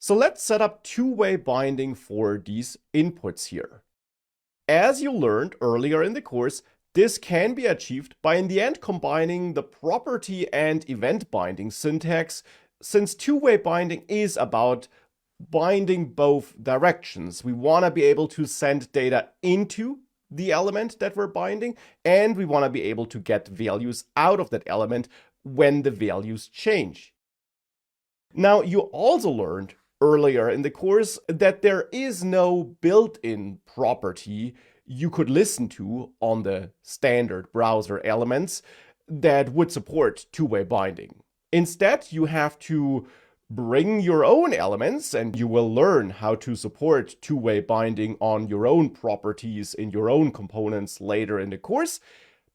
So let's set up two-way binding for these inputs here. As you learned earlier in the course, this can be achieved by in the end combining the property and event binding syntax, since two-way binding is about binding both directions. We want to be able to send data into the element that we're binding, and we want to be able to get values out of that element when the values change. Now, you also learned earlier in the course that there is no built-in property you could listen to on the standard browser elements that would support two-way binding. Instead, you have to bring your own elements, and you will learn how to support two-way binding on your own properties in your own components later in the course.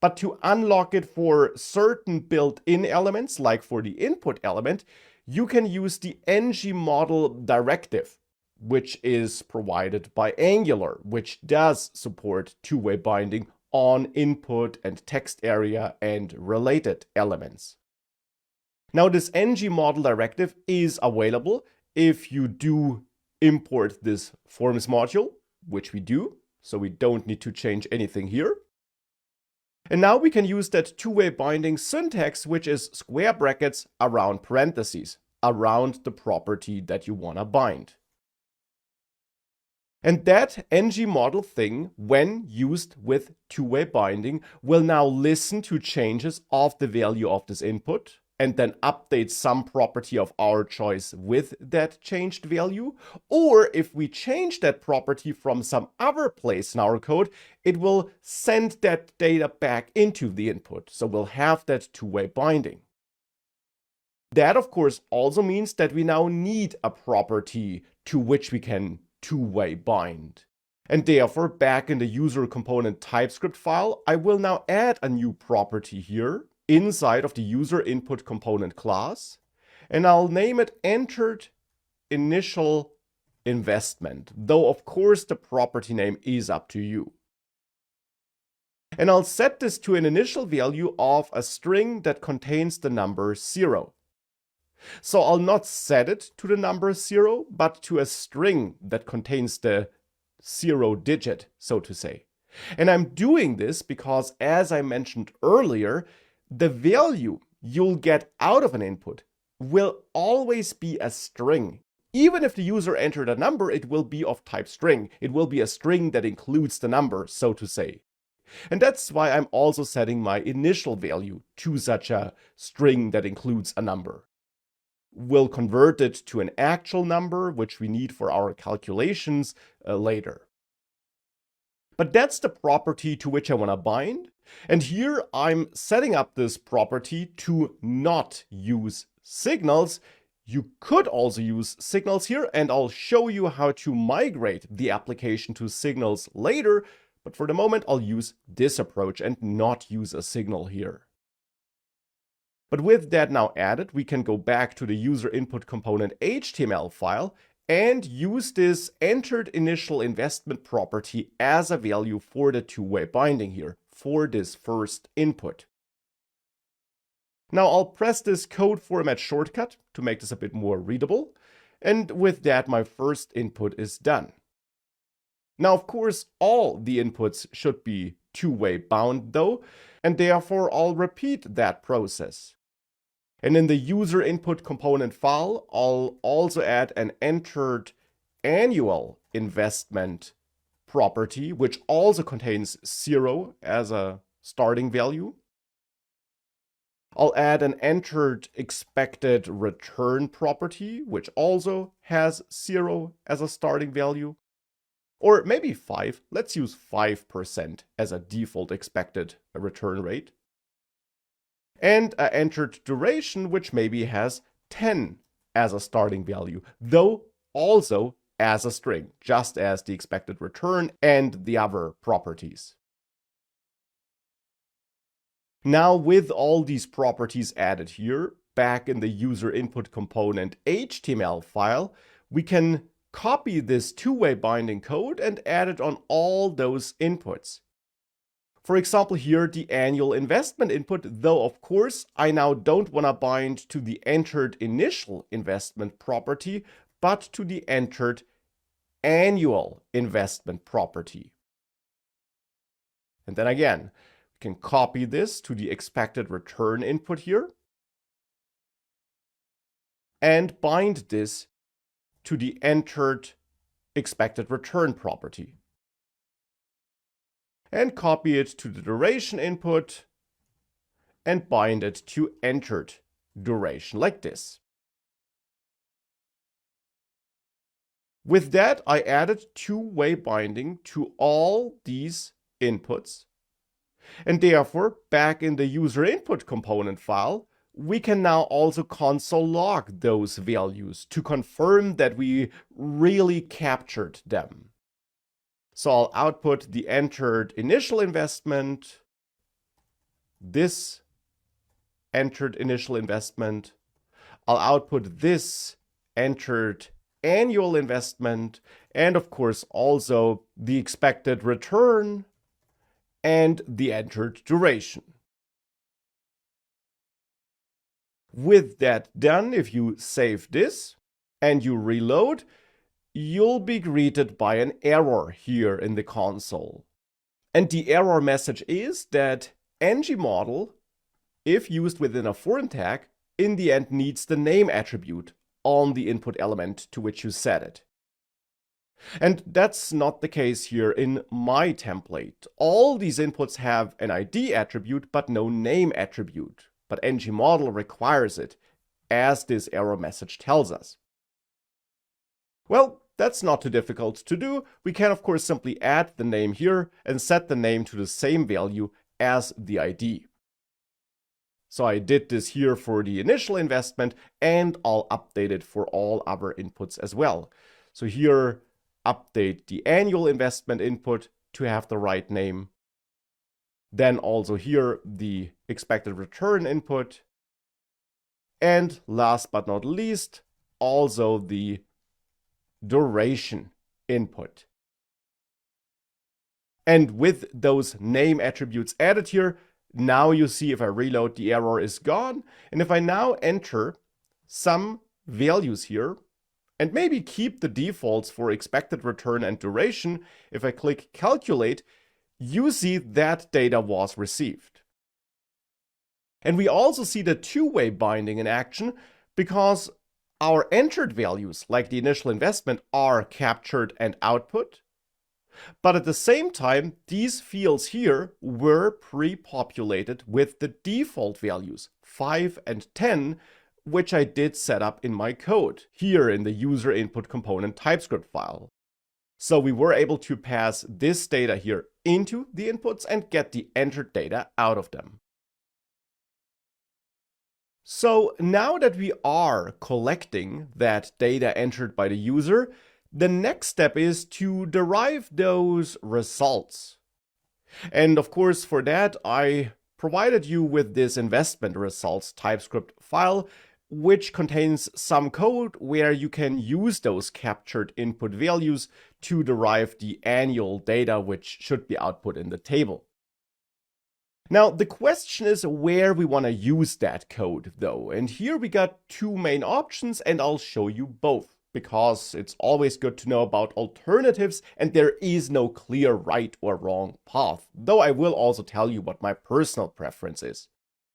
But to unlock it for certain built-in elements, like for the input element, you can use the ngModel directive, which is provided by Angular, which does support two-way binding on input and text area and related elements. Now, this ngModel directive is available if you do import this forms module, which we do, so we don't need to change anything here. And now we can use that two-way binding syntax, which is square brackets around parentheses, around the property that you want to bind. And that ngModel thing, when used with two-way binding, will now listen to changes of the value of this input, and then update some property of our choice with that changed value. Or if we change that property from some other place in our code, it will send that data back into the input. So we'll have that two-way binding. That, of course, also means that we now need a property to which we can two-way bind. And therefore, back in the user component TypeScript file, I will now add a new property here inside of the user input component class, and I'll name it entered initial investment, though of course the property name is up to you. And I'll set this to an initial value of a string that contains the number 0. So I'll not set it to the number 0, but to a string that contains the 0 digit, so to say. And I'm doing this because, as I mentioned earlier, the value you'll get out of an input will always be a string. Even if the user entered a number, it will be of type string. It will be a string that includes the number, so to say. And that's why I'm also setting my initial value to such a string that includes a number. We'll convert it to an actual number, which we need for our calculations later. But that's the property to which I want to bind. And here I'm setting up this property to not use signals. You could also use signals here, and I'll show you how to migrate the application to signals later. But for the moment, I'll use this approach and not use a signal here. But with that now added, we can go back to the user input component HTML file and use this entered initial investment property as a value for the two-way binding here, for this first input. Now I'll press this code format shortcut to make this a bit more readable, and with that my first input is done. Now of course all the inputs should be two-way bound though, and therefore I'll repeat that process. And in the user input component file, I'll also add an entered annual investment property, which also contains 0 as a starting value. I'll add an entered expected return property, which also has 0 as a starting value. Or maybe 5. Let's use 5% as a default expected return rate. And an entered duration, which maybe has 10 as a starting value, though also as a string, just as the expected return and the other properties. Now, with all these properties added here, back in the user input component HTML file, we can copy this two-way binding code and add it on all those inputs. For example, here the annual investment input, though of course I now don't want to bind to the entered initial investment property, but to the entered annual investment property. And then again, we can copy this to the expected return input here and bind this to the entered expected return property. And copy it to the duration input and bind it to entered duration like this. With that, I added two-way binding to all these inputs. And therefore, back in the user input component file, we can now also console log those values to confirm that we really captured them. So I'll output the entered initial investment, this entered initial investment. I'll output this entered annual investment, and of course also the expected return and the entered duration. With that done, if you save this and you reload, you'll be greeted by an error here in the console. And the error message is that ngModel, if used within a foreign tag, in the end needs the name attribute on the input element to which you set it. And that's not the case here in my template. All these inputs have an ID attribute, but no name attribute. But ngModel requires it, as this error message tells us. Well, that's not too difficult to do. We can of course simply add the name here and set the name to the same value as the ID. So I did this here for the initial investment, and I'll update it for all other inputs as well. So here, update the annual investment input to have the right name. Then also here, the expected return input. And last but not least, also the duration input. And with those name attributes added here, now you see if I reload, the error is gone. And if I now enter some values here, and maybe keep the defaults for expected return and duration, if I click calculate, you see that data was received. And we also see the two-way binding in action because our entered values, like the initial investment, are captured and output. But at the same time, these fields here were pre-populated with the default values, 5 and 10, which I did set up in my code here in the user input component TypeScript file. So we were able to pass this data here into the inputs and get the entered data out of them. So now that we are collecting that data entered by the user, the next step is to derive those results. And of course, for that, I provided you with this investment results TypeScript file, which contains some code where you can use those captured input values to derive the annual data, which should be output in the table. Now, the question is where we want to use that code, though. And here we got two main options, and I'll show you both, because it's always good to know about alternatives, and there is no clear right or wrong path, though I will also tell you what my personal preference is.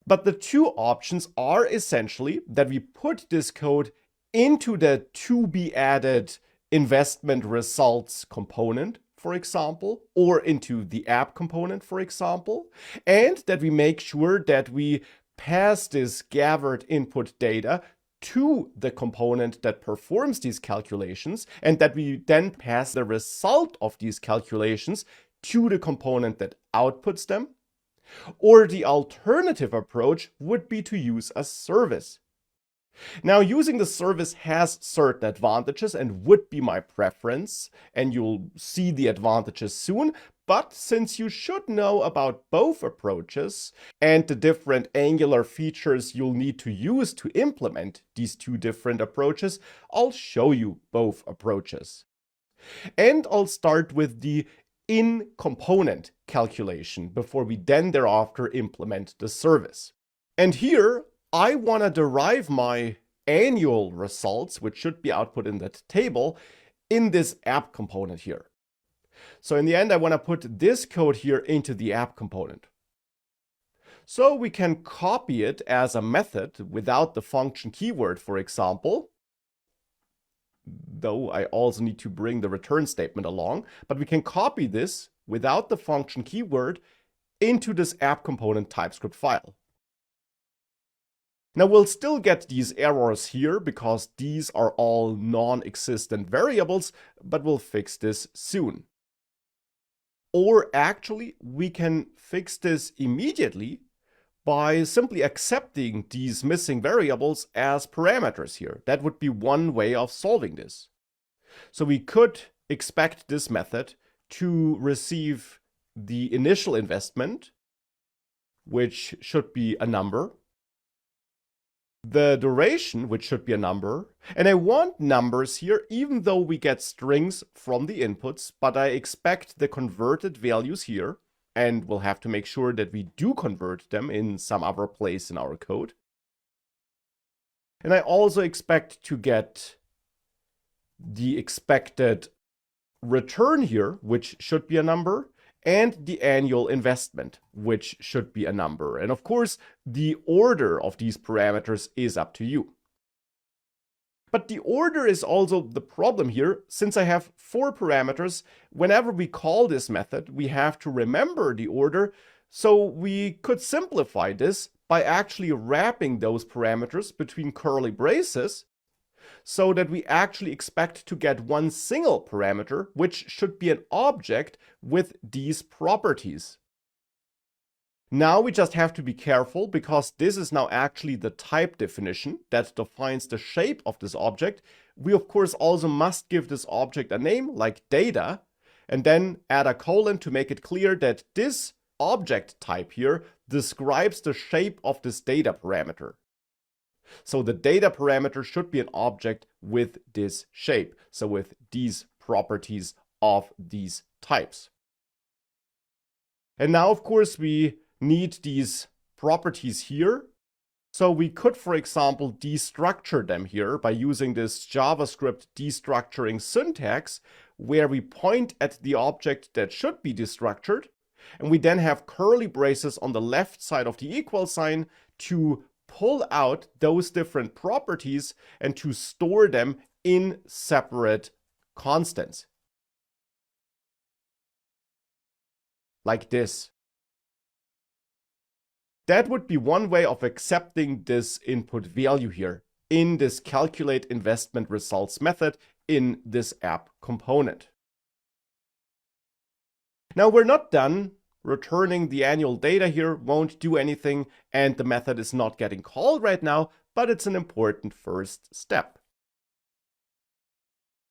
But the two options are essentially that we put this code into the to be added investment results component, for example, or into the app component, for example, and that we make sure that we pass this gathered input data to the component that performs these calculations, and that we then pass the result of these calculations to the component that outputs them. Or the alternative approach would be to use a service. Now, using the service has certain advantages and would be my preference, and you'll see the advantages soon. But since you should know about both approaches and the different Angular features you'll need to use to implement these two different approaches, I'll show you both approaches. And I'll start with the in-component calculation before we then thereafter implement the service. And here, I want to derive my annual results, which should be output in that table, in this app component here. So in the end, I want to put this code here into the app component. So we can copy it as a method without the function keyword, for example. Though I also need to bring the return statement along, but we can copy this without the function keyword into this app component TypeScript file. Now we'll still get these errors here because these are all non-existent variables, but we'll fix this soon. Or actually, we can fix this immediately by simply accepting these missing variables as parameters here. That would be one way of solving this. So we could expect this method to receive the initial investment, which should be a number, the duration, which should be a number, and I want numbers here even though we get strings from the inputs, but I expect the converted values here, and we'll have to make sure that we do convert them in some other place in our code. And I also expect to get the expected return here, which should be a number, and the annual investment, which should be a number. And of course, the order of these parameters is up to you. But the order is also the problem here. Since I have 4 parameters, whenever we call this method, we have to remember the order. So we could simplify this by actually wrapping those parameters between curly braces so that we actually expect to get one single parameter, which should be an object with these properties. Now we just have to be careful because this is now actually the type definition that defines the shape of this object. We of course also must give this object a name like data and then add a colon to make it clear that this object type here describes the shape of this data parameter. So the data parameter should be an object with this shape, so with these properties of these types. And now of course we need these properties here. So we could, for example, destructure them here by using this JavaScript destructuring syntax, where we point at the object that should be destructured, and we then have curly braces on the left side of the equal sign to pull out those different properties and to store them in separate constants. Like this. That would be one way of accepting this input value here in this calculate investment results method in this app component. Now we're not done. Returning the annual data here won't do anything, and the method is not getting called right now, but it's an important first step.